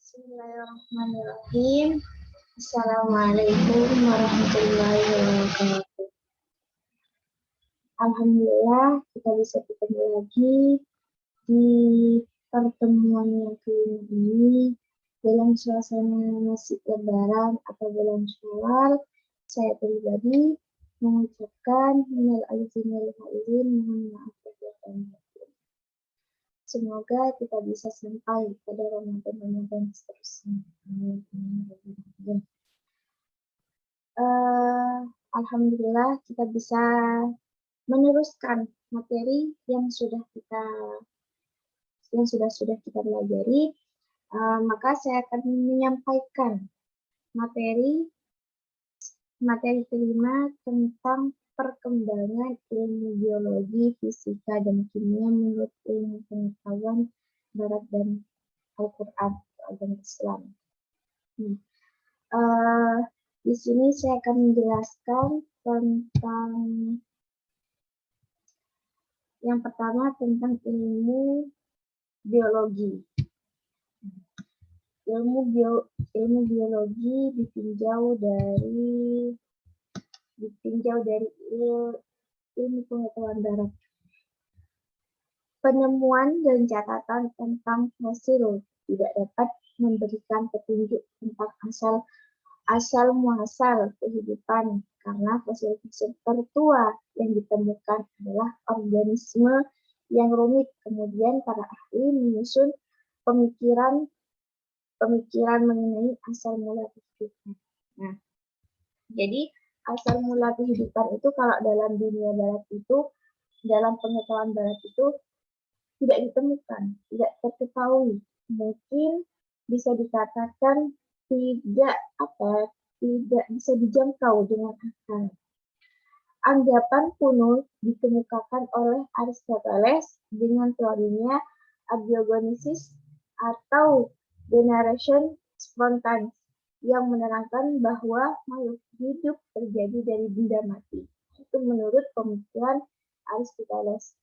Bismillahirrahmanirrahim. Assalamualaikum warahmatullahi wabarakatuh. Alhamdulillah kita bisa ketemu lagi di pertemuan yang kelima ini dalam suasana masih Lebaran atau bulan Syawal. Saya pribadi mengucapkan minal aidin wal faizin, mohon maaf lahir dan batin. Semoga kita bisa sampai pada Ramadan seterusnya. Alhamdulillah kita bisa meneruskan materi yang sudah kita pelajari. Maka saya akan menyampaikan materi kelima tentang perkembangan ilmu biologi, fisika, dan kimia menurut ilmu pengetahuan Barat dan Al-Quran atau agama Islam. Di sini saya akan menjelaskan tentang yang pertama tentang ilmu biologi. Ilmu biologi ditinjau dari ilmu pengetahuan Barat. Penemuan dan catatan tentang fosil tidak dapat memberikan petunjuk tentang asal muasal kehidupan karena fosil-fosil tertua yang ditemukan adalah organisme yang rumit. Kemudian para ahli menyusun pemikiran mengenai asal mula kehidupan. Nah, jadi asal mula kehidupan itu kalau dalam dunia Barat itu, dalam pengetahuan Barat itu tidak ditemukan, tidak terketahui. Mungkin bisa dikatakan tidak bisa dijangkau dengan akal. Anggapan kuno dikemukakan oleh Aristoteles dengan teorinya abiogenesis atau generation spontan yang menerangkan bahwa makhluk hidup terjadi dari benda mati. Itu menurut pemikiran Aristoteles.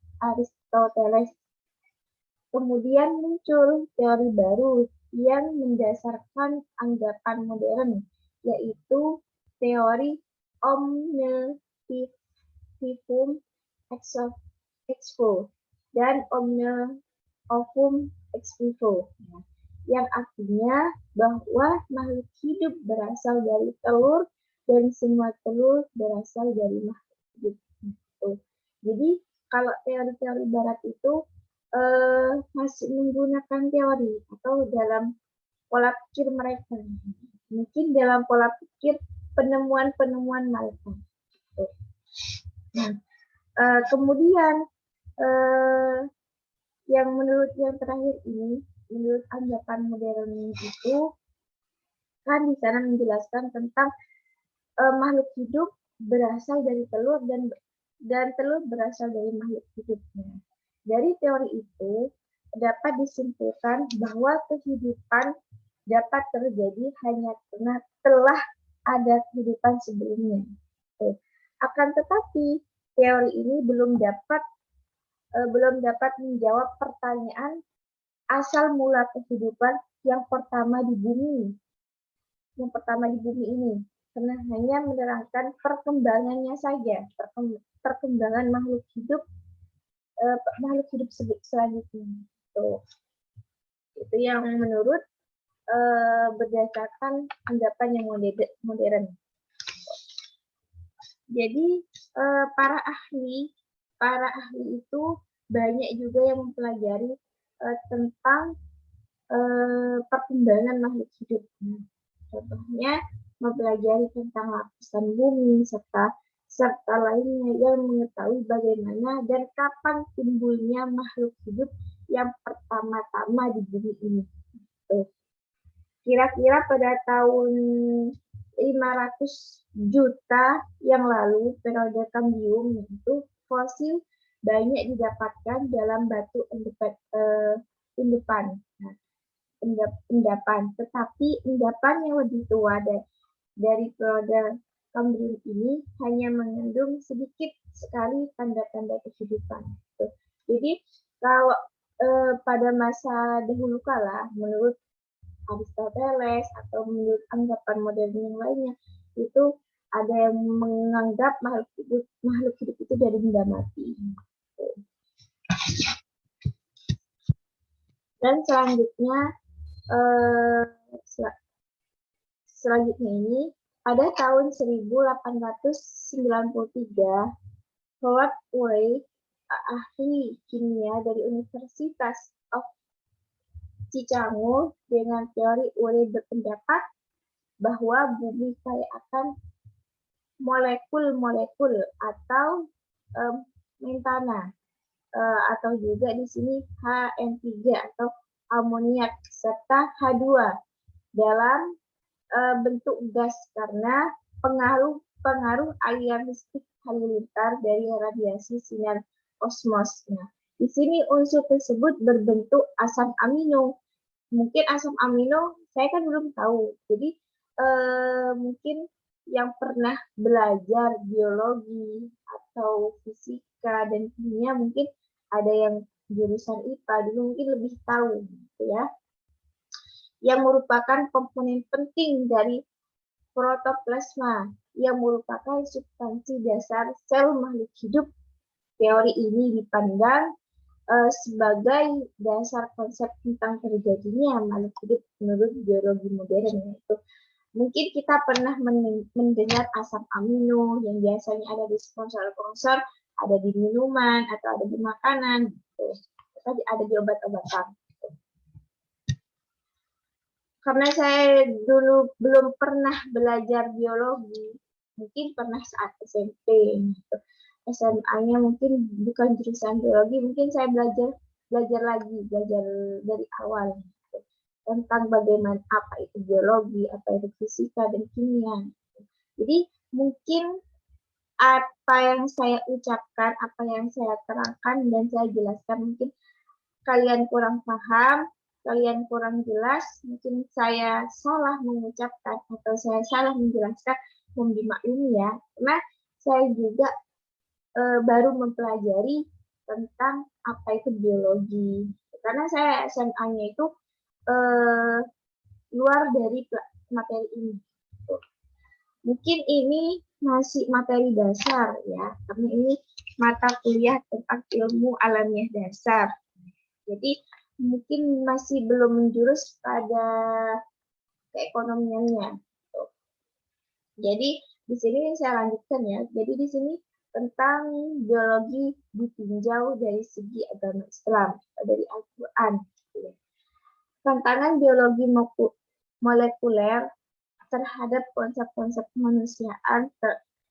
Kemudian muncul teori baru yang mendasarkan anggapan modern, yaitu teori omnitivum ex vivo dan omniovum ex vivo, yang artinya bahwa makhluk hidup berasal dari telur dan semua telur berasal dari makhluk hidup. Jadi kalau teori-teori Barat itu masih menggunakan teori atau dalam pola pikir mereka. Mungkin dalam pola pikir penemuan mereka. Nah, kemudian yang menurut yang terakhir ini, menurut anggapan modern itu, kan di sana menjelaskan tentang makhluk hidup berasal dari telur dan telur berasal dari makhluk hidupnya. Dari teori itu dapat disimpulkan bahwa kehidupan dapat terjadi hanya karena telah ada kehidupan sebelumnya. Akan tetapi teori ini belum dapat menjawab pertanyaan asal mula kehidupan yang pertama di bumi ini, karena hanya menerangkan perkembangannya saja, perkembangan makhluk hidup selanjutnya. Itu yang menurut berdasarkan anggapan yang modern. Jadi para ahli itu banyak juga yang mempelajari tentang perkembangan makhluk hidup. Contohnya mempelajari tentang lapisan bumi serta lainnya yang mengetahui bagaimana dan kapan timbulnya makhluk hidup yang pertama-tama di bumi ini. Kira-kira pada tahun 500 juta yang lalu, periode Kambium, itu fosil banyak didapatkan dalam batu endapan. Tetapi endapan yang lebih tua dari periode Kambrium ini hanya mengandung sedikit sekali tanda-tanda kehidupan. Jadi kalau pada masa dahulu kala, menurut Aristoteles atau menurut anggapan modern yang lainnya, itu ada yang menganggap makhluk hidup itu dari benda mati. Dan selanjutnya ini pada tahun 1893 Howard Urey, ahli kimia dari Universitas of Chicago dengan teori Urey berpendapat bahwa bumi kaya akan molekul-molekul atau metana atau juga di sini HN3 atau amoniak serta H2 dalam bentuk gas karena pengaruh aliran listrik halilintar dari radiasi sinar kosmos. Nah, di sini unsur tersebut berbentuk asam amino. Mungkin asam amino saya kan belum tahu. Jadi mungkin yang pernah belajar biologi atau fisika dan kimia mungkin ada yang jurusan IPA dulu mungkin lebih tahu gitu ya. Yang merupakan komponen penting dari protoplasma yang merupakan substansi dasar sel makhluk hidup. Teori ini dipandang sebagai dasar konsep tentang terjadinya makhluk hidup menurut biologi modern, yaitu mungkin kita pernah mendengar asam amino yang biasanya ada di sponsor-sponsor, ada di minuman atau ada di makanan, gitu. Atau ada di obat-obatan. Karena saya dulu belum pernah belajar biologi, mungkin pernah saat SMP, gitu. SMA-nya mungkin bukan jurusan biologi, mungkin saya belajar dari awal gitu, tentang bagaimana apa itu biologi, apa itu fisika dan kimia. Gitu. Jadi mungkin apa yang saya ucapkan, apa yang saya terangkan dan saya jelaskan mungkin kalian kurang paham, kalian kurang jelas, mungkin saya salah mengucapkan atau saya salah menjelaskan, mohon dimaklumi ya, karena saya juga baru mempelajari tentang apa itu biologi. Karena saya SMA-nya itu luar dari materi ini. Mungkin ini masih materi dasar ya, karena ini mata kuliah tentang ilmu alamiah dasar. Jadi mungkin masih belum menjurus pada keekonomiannya. Jadi di sini saya lanjutkan ya. Jadi di sini tentang biologi ditinjau dari segi agama Islam, dari Al-Quran. Tantangan biologi molekuler terhadap konsep-konsep kemanusiaan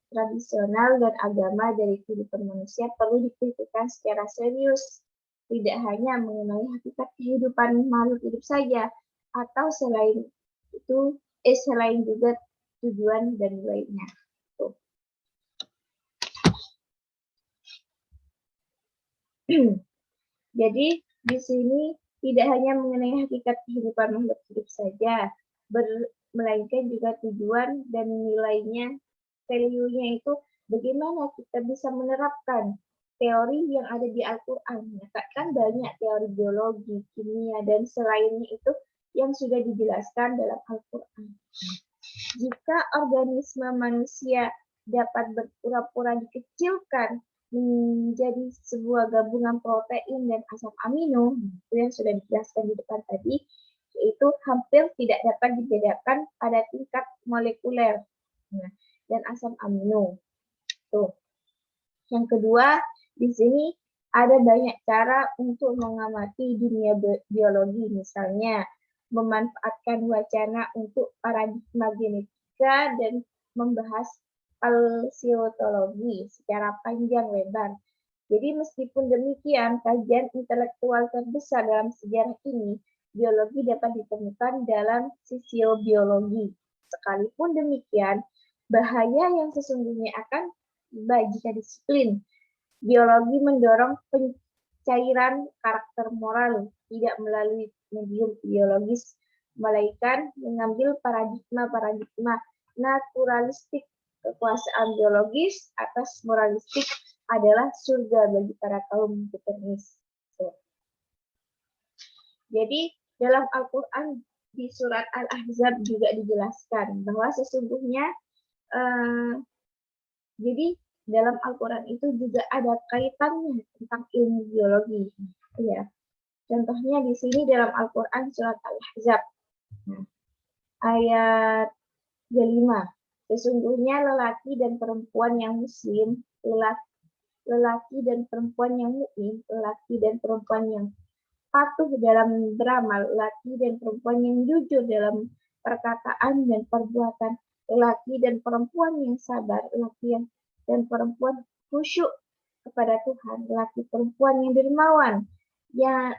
tradisional dan agama dari kehidupan manusia perlu dipikirkan secara serius. Tidak hanya mengenai hakikat kehidupan makhluk hidup saja, atau selain itu, selain juga tujuan dan nilainya. Jadi di sini tidak hanya mengenai hakikat kehidupan makhluk hidup saja, melainkan juga tujuan dan nilainya, value-nya itu bagaimana kita bisa menerapkan teori yang ada di Al-Quran. Kan banyak teori biologi, kimia, dan selainnya itu yang sudah dijelaskan dalam Al-Quran. Jika organisme manusia dapat berpura-pura dikecilkan menjadi sebuah gabungan protein dan asam amino, itu yang sudah dijelaskan di depan tadi, yaitu hampir tidak dapat dibedakan pada tingkat molekuler dan asam amino. Tuh. Yang kedua, di sini ada banyak cara untuk mengamati dunia biologi, misalnya memanfaatkan wacana untuk paradigma genetika dan membahas paleontologi secara panjang lebar. Jadi meskipun demikian, kajian intelektual terbesar dalam sejarah ini, biologi dapat ditemukan dalam fisiobiologi. Sekalipun demikian, bahaya yang sesungguhnya akan tiba jika disiplin. Biologi mendorong pencairan karakter moral, tidak melalui medium biologis, melainkan mengambil paradigma naturalistik. Kekuasaan biologis atas moralistik adalah surga bagi para kaum determinis. Jadi dalam Al-Quran di surat Al-Ahzab juga dijelaskan bahwa sesungguhnya jadi dalam Al-Quran itu juga ada kaitannya tentang ilmu biologi. Ya. Contohnya di sini dalam Al-Quran surat Al-Ahzab. Ayat 5. Sesungguhnya lelaki dan perempuan yang muslim, lelaki dan perempuan yang mukmin, lelaki dan perempuan yang patuh dalam beramal, lelaki dan perempuan yang jujur dalam perkataan dan perbuatan, lelaki dan perempuan yang sabar, lelaki dan perempuan khusyuk kepada Tuhan, lelaki perempuan yang dermawan, yang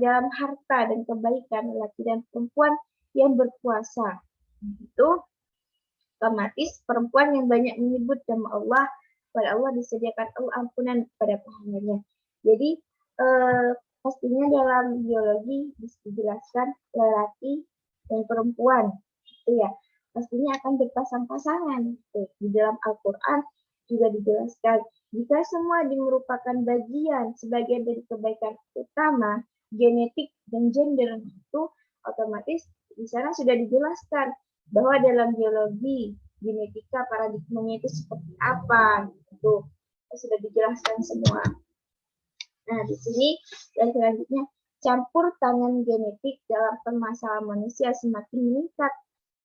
dalam harta dan kebaikan, lelaki dan perempuan yang berpuasa. Itu otomatis perempuan yang banyak menyebut nama Allah, pada Allah disediakan ampunan pada pahalanya. Jadi pastinya dalam biologi dijelaskan lelaki dan perempuan, itu ya, pastinya akan berpasang-pasangan. Di dalam Al-Quran juga dijelaskan jika semua merupakan sebagian dari kebaikan utama, genetik dan gender, itu otomatis di sana sudah dijelaskan bahwa dalam biologi, genetika, paradigmanya itu seperti apa, itu sudah dijelaskan semua. Nah, di sini dan selanjutnya, campur tangan genetik dalam permasalahan manusia semakin meningkat.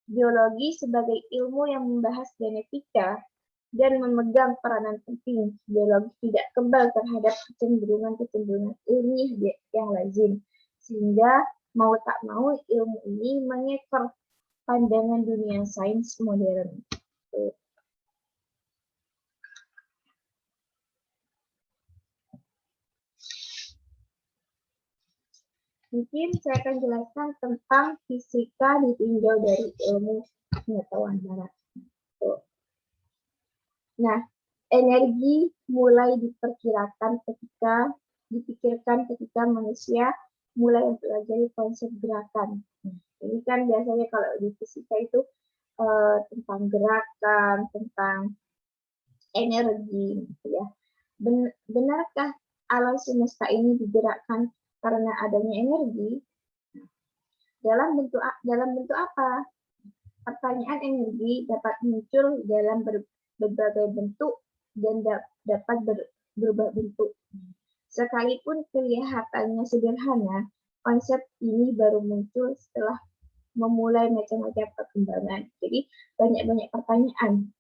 Biologi sebagai ilmu yang membahas genetika dan memegang peranan penting. Biologi tidak kebal terhadap kecenderungan-kecenderungan ilmiah yang lazim. Sehingga mau tak mau ilmu ini mengekor pandangan dunia sains modern. Mungkin saya akan jelaskan tentang fisika ditinjau dari ilmu pengetahuan barat. Nah, energi mulai dipikirkan ketika manusia mulai mempelajari konsep gerakan. Ini kan biasanya kalau di fisika itu tentang gerakan, tentang energi, gitu ya. Benarkah alam semesta ini digerakkan karena adanya energi? Dalam bentuk apa? Pertanyaan energi dapat muncul dalam berbagai bentuk dan dapat berubah bentuk. Sekalipun kelihatannya sederhana, konsep ini baru muncul setelah memulai macam-macam perkembangan. Jadi banyak-banyak pertanyaan.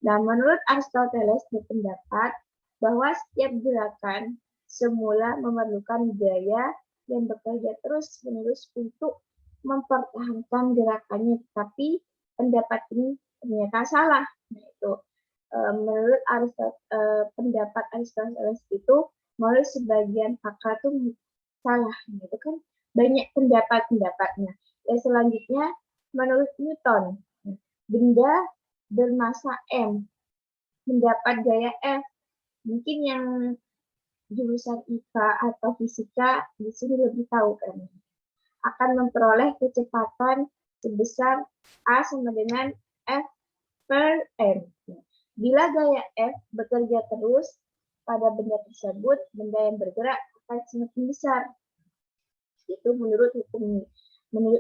Nah, menurut Aristoteles berpendapat bahwa setiap gerakan semula memerlukan gaya yang bekerja terus-menerus untuk mempertahankan gerakannya, tapi pendapat ini ternyata salah. Nah, itu menurut pendapat Aristoteles itu, menurut sebagian pakar itu salah. Itu kan banyak pendapat-pendapatnya. Dan selanjutnya, menurut Newton, benda bermasa M mendapat gaya F. Mungkin yang jurusan IPA atau fisika di sini lebih tahu kan, akan memperoleh kecepatan sebesar A sama dengan F per M. Bila gaya F bekerja terus pada benda tersebut, benda yang bergerak akan semakin besar. Itu menurut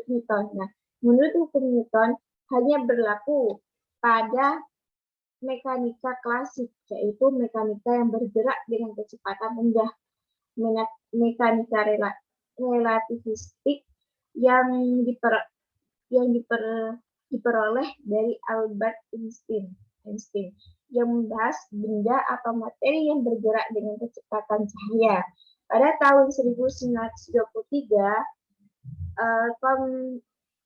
Newton. Nah, menurut hukum Newton hanya berlaku pada mekanika klasik, yaitu mekanika yang bergerak dengan kecepatan rendah. Mekanika relativistik yang diperoleh dari Albert Einstein yang membahas benda atau materi yang bergerak dengan kecepatan cahaya. Pada tahun 1923,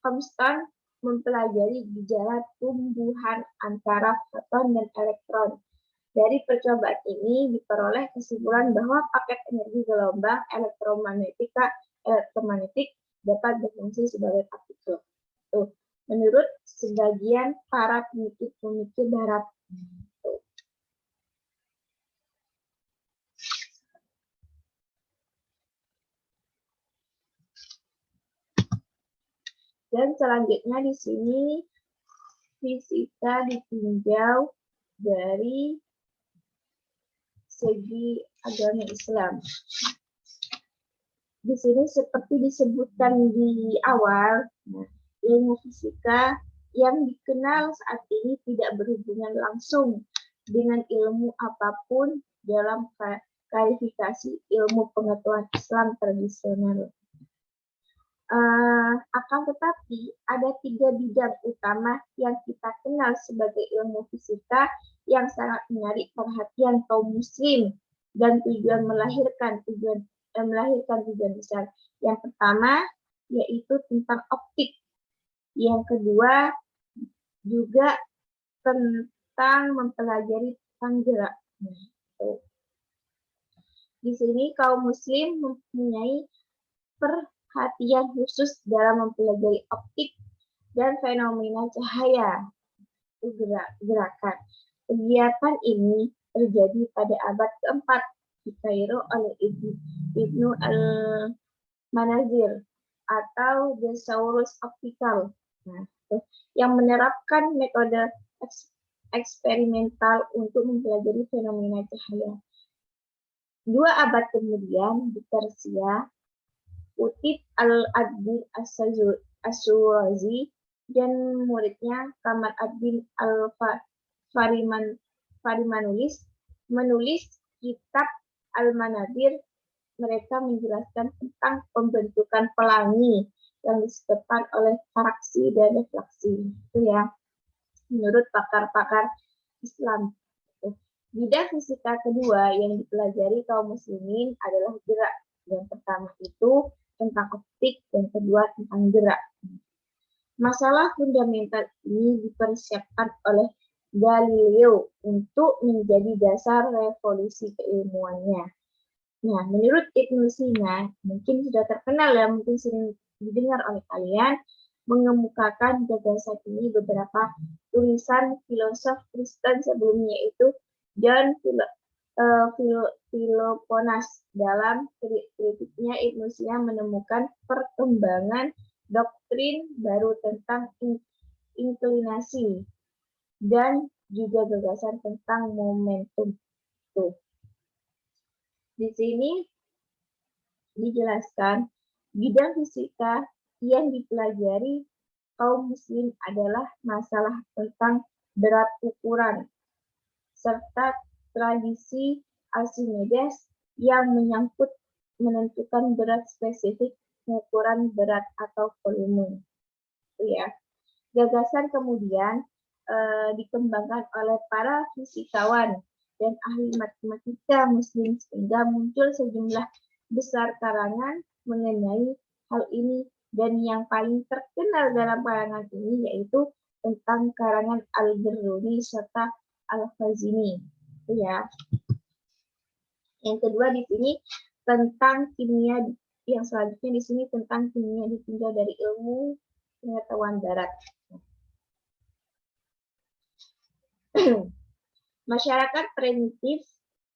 Comston mempelajari gejala tumbuhan antara foton dan elektron. Dari percobaan ini diperoleh kesimpulan bahwa paket energi gelombang elektromagnetik dapat berfungsi sebagai partikel. Menurut sebagian para pemikir barat. Dan selanjutnya di sini fisika ditinjau dari segi agama Islam. di sini seperti disebutkan di awal, ilmu fisika yang dikenal saat ini tidak berhubungan langsung dengan ilmu apapun dalam kualifikasi ilmu pengetahuan Islam tradisional. Akan tetapi ada 3 bidang utama yang kita kenal sebagai ilmu fisika yang sangat menarik perhatian kaum muslim dan melahirkan tujuan besar. Yang pertama yaitu tentang optik. Yang kedua juga tentang mempelajari tentang gerak. Di sini kaum muslim mempunyai perhatian khusus dalam mempelajari optik dan fenomena cahaya gerakan. Kegiatan ini terjadi pada abad keempat di Kairo oleh Ibnu al-Manazir atau Thesaurus Optical, yang menerapkan metode eksperimental untuk mempelajari fenomena cahaya. 2 abad kemudian di Persia, Utib al-Adin as-Surazi dan muridnya Kamal ad-Din al-Farimanulis menulis kitab Al-Manadir. Mereka menjelaskan tentang pembentukan pelangi yang disebabkan oleh fraksi dan refleksi. Itu ya, menurut pakar-pakar Islam. Bidang fisika kedua yang dipelajari kaum muslimin adalah gerak. Yang pertama itu tentang optik, dan kedua tentang gerak. Masalah fundamental ini dipersiapkan oleh Galileo untuk menjadi dasar revolusi keilmuannya. Nah, menurut Ibnu Sina, mungkin sudah terkenal ya, mungkin sering didengar oleh kalian, mengemukakan gagasan ini beberapa tulisan filosof Kristen sebelumnya, yaitu John Philoponus. Dalam kritiknya, Ibnu Sina menemukan perkembangan doktrin baru tentang inklinasi dan juga gagasan tentang momentum. Di sini dijelaskan bidang fisika yang dipelajari kaum muslim adalah masalah tentang berat ukuran serta tradisi Archimedes yang menyangkut menentukan berat spesifik pengukuran berat atau volume. Ya. Gagasan kemudian dikembangkan oleh para fisikawan dan ahli matematika muslim sehingga muncul sejumlah besar karangan mengenai hal ini, dan yang paling terkenal dalam karangan ini yaitu tentang karangan Al-Biruni serta Al-Khazini. Ya. Yang kedua di sini tentang kimia, yang selanjutnya di sini tentang kimia ditinjau dari ilmu pengetahuan barat. Masyarakat primitif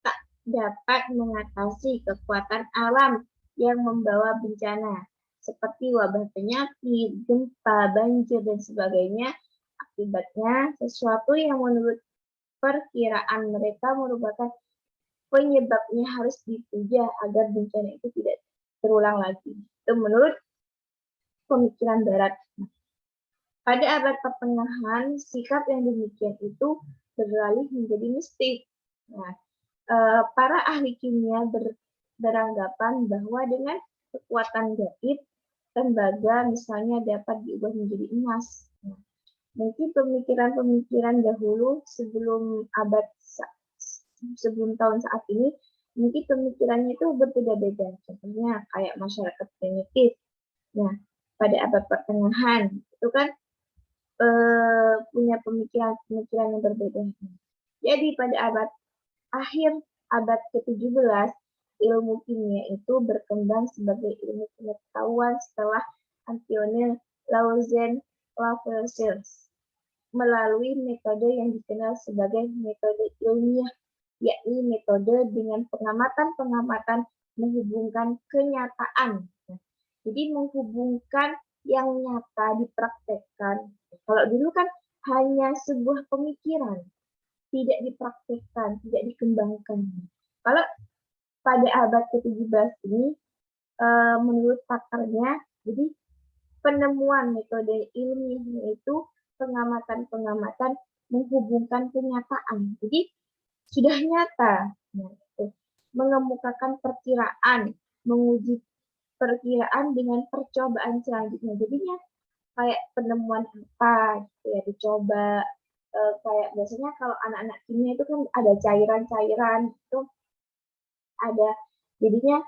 tak dapat mengatasi kekuatan alam yang membawa bencana, seperti wabah penyakit, gempa, banjir, dan sebagainya. Akibatnya, sesuatu yang menurut perkiraan mereka merupakan penyebabnya harus dipuja agar bencana itu tidak terulang lagi. Itu menurut pemikiran barat. Pada abad pertengahan, sikap yang demikian itu beralih menjadi mistik. Nah, para ahli kimia beranggapan bahwa dengan kekuatan gaib, tembaga misalnya dapat diubah menjadi emas. Nah, mungkin pemikiran-pemikiran dahulu sebelum tahun saat ini, mungkin pemikirannya itu berbeda-beda. Contohnya kayak masyarakat primitif. Nah, pada abad pertengahan itu kan punya pemikiran-pemikiran yang berbeda. Jadi pada akhir abad ke-17, ilmu kimia itu berkembang sebagai ilmu pengetahuan setelah Antoine Lavoisier melalui metode yang dikenal sebagai metode ilmiah, yakni metode dengan pengamatan-pengamatan menghubungkan kenyataan. Jadi menghubungkan yang nyata dipraktekkan. Kalau dulu kan hanya sebuah pemikiran, tidak dipraktekkan, tidak dikembangkan. Kalau pada abad ke-17 ini, menurut pakarnya, jadi penemuan metode ilmiahnya itu pengamatan-pengamatan menghubungkan kenyataan. Jadi sudah nyata, mengemukakan perkiraan, menguji perkiraan dengan percobaan selanjutnya. Jadinya kayak penemuan apa gitu ya dicoba, kayak biasanya kalau anak-anak kimia itu kan ada cairan-cairan itu ada, jadinya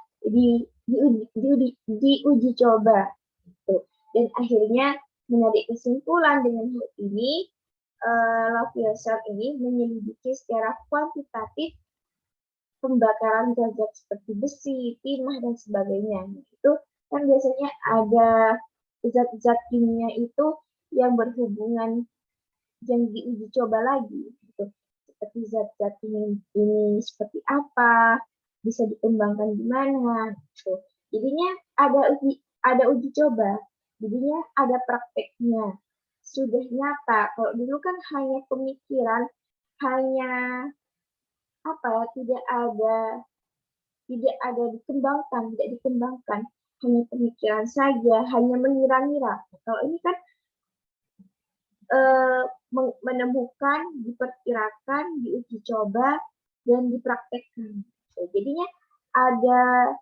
diuji coba gitu. Dan akhirnya menarik kesimpulan dengan hal ini, Lavoisier ini menyelidiki secara kuantitatif pembakaran zat-zat seperti besi, timah, dan sebagainya. Itu kan biasanya ada zat-zat kimia itu yang berhubungan yang diuji coba lagi. Gitu. Seperti zat-zat ini seperti apa, bisa dikembangkan di mana. Gitu. Jadinya ada uji coba, jadinya ada prakteknya. Sudah nyata. Kalau dulu kan hanya pemikiran, hanya apa ya, tidak dikembangkan, hanya pemikiran saja, hanya mengira-ngira. Kalau ini kan menemukan, diperkirakan, diuji coba, dan dipraktekkan. Jadinya ada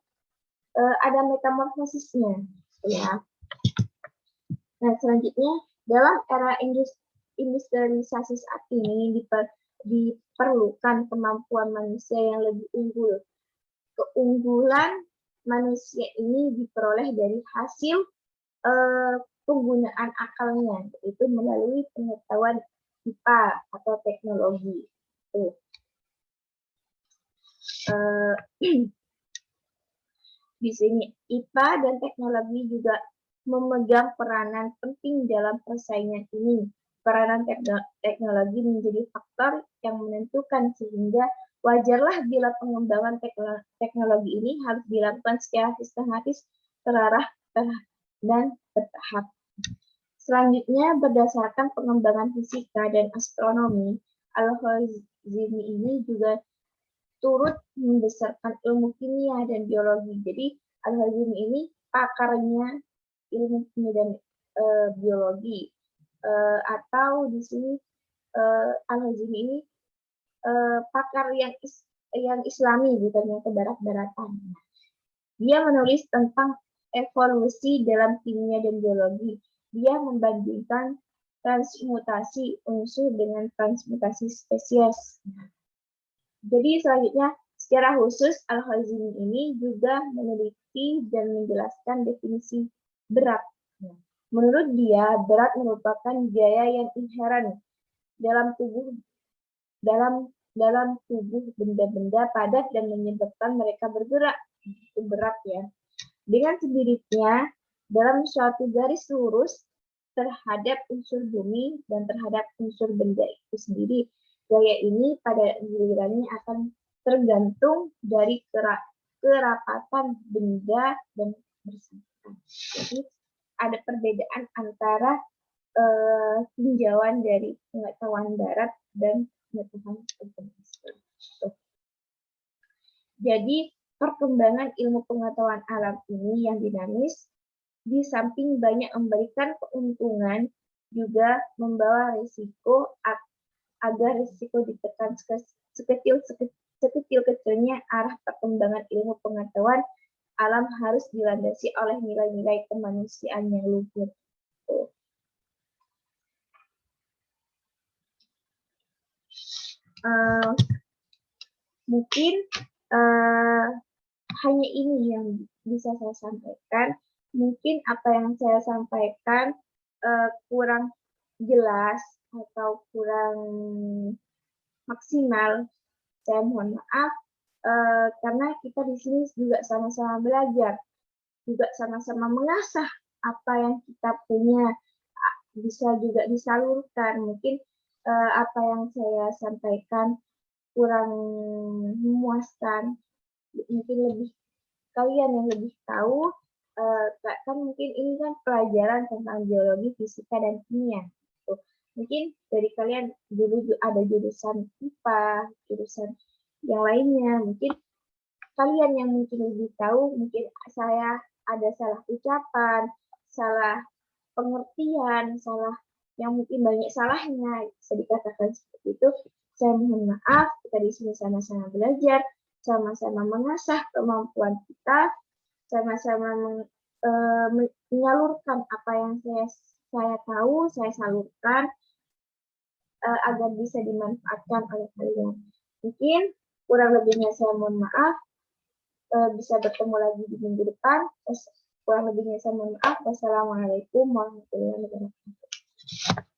metamorfosisnya, ya. Nah, selanjutnya dalam era industrialisasi saat ini diperlukan kemampuan manusia yang lebih unggul. Keunggulan manusia ini diperoleh dari hasil penggunaan akalnya, yaitu melalui pengetahuan IPA atau teknologi. Di sini IPA dan teknologi juga memegang peranan penting dalam persaingan ini. Peranan teknologi menjadi faktor yang menentukan, sehingga wajarlah bila pengembangan teknologi ini harus dilakukan secara sistematis, terarah, dan bertahap. Selanjutnya, berdasarkan pengembangan fisika dan astronomi, Al-Khwarizmi ini juga turut membesarkan ilmu kimia dan biologi. Jadi, Al-Khwarizmi ini pakarnya ilmu kimia dan biologi. Atau di sini Al-Khwarizmi ini pakar yang Islami, bukan yang kebarat-baratan. Dia menulis tentang evolusi dalam kimia dan biologi. Dia membandingkan transmutasi unsur dengan transmutasi spesies. Jadi selanjutnya, secara khusus Al-Khwarizmi ini juga meneliti dan menjelaskan definisi berat. Menurut dia, berat merupakan gaya yang inheren dalam tubuh benda-benda padat dan menyebabkan mereka bergerak. Itu berat ya. Dengan sendirinya, dalam suatu garis lurus terhadap unsur bumi dan terhadap unsur benda itu sendiri, gaya ini pada gilirannya akan tergantung dari kerapatan benda dan bersangkutan. Jadi ada perbedaan antara tinjauan dari pengetahuan barat dan pengetahuan Islam. Jadi perkembangan ilmu pengetahuan alam ini yang dinamis, di samping banyak memberikan keuntungan, juga membawa risiko agar risiko ditekan sekecil-kecilnya. Arah perkembangan ilmu pengetahuan alam harus dilandasi oleh nilai-nilai kemanusiaan yang luhur. Mungkin hanya ini yang bisa saya sampaikan. Mungkin apa yang saya sampaikan kurang jelas atau kurang maksimal. Saya mohon maaf, karena kita di sini juga sama-sama belajar, juga sama-sama mengasah apa yang kita punya, bisa juga disalurkan. Mungkin apa yang saya sampaikan kurang memuaskan, mungkin lebih kalian yang lebih tahu, kan mungkin ini kan pelajaran tentang biologi, fisika, dan kimia. Mungkin dari kalian dulu ada jurusan IPA, jurusan yang lainnya, mungkin kalian yang mungkin lebih tahu, mungkin saya ada salah ucapan, salah pengertian, salah yang mungkin banyak salahnya, bisa dikatakan seperti itu. Saya mohon maaf, kita di sini sama-sama belajar, sama-sama mengasah kemampuan kita, sama-sama menyalurkan apa yang saya tahu, saya salurkan agar bisa dimanfaatkan oleh kalian. Mungkin kurang lebihnya saya mohon maaf. Bisa bertemu lagi di minggu depan. Kurang lebihnya saya mohon maaf. Wassalamualaikum warahmatullahi wabarakatuh.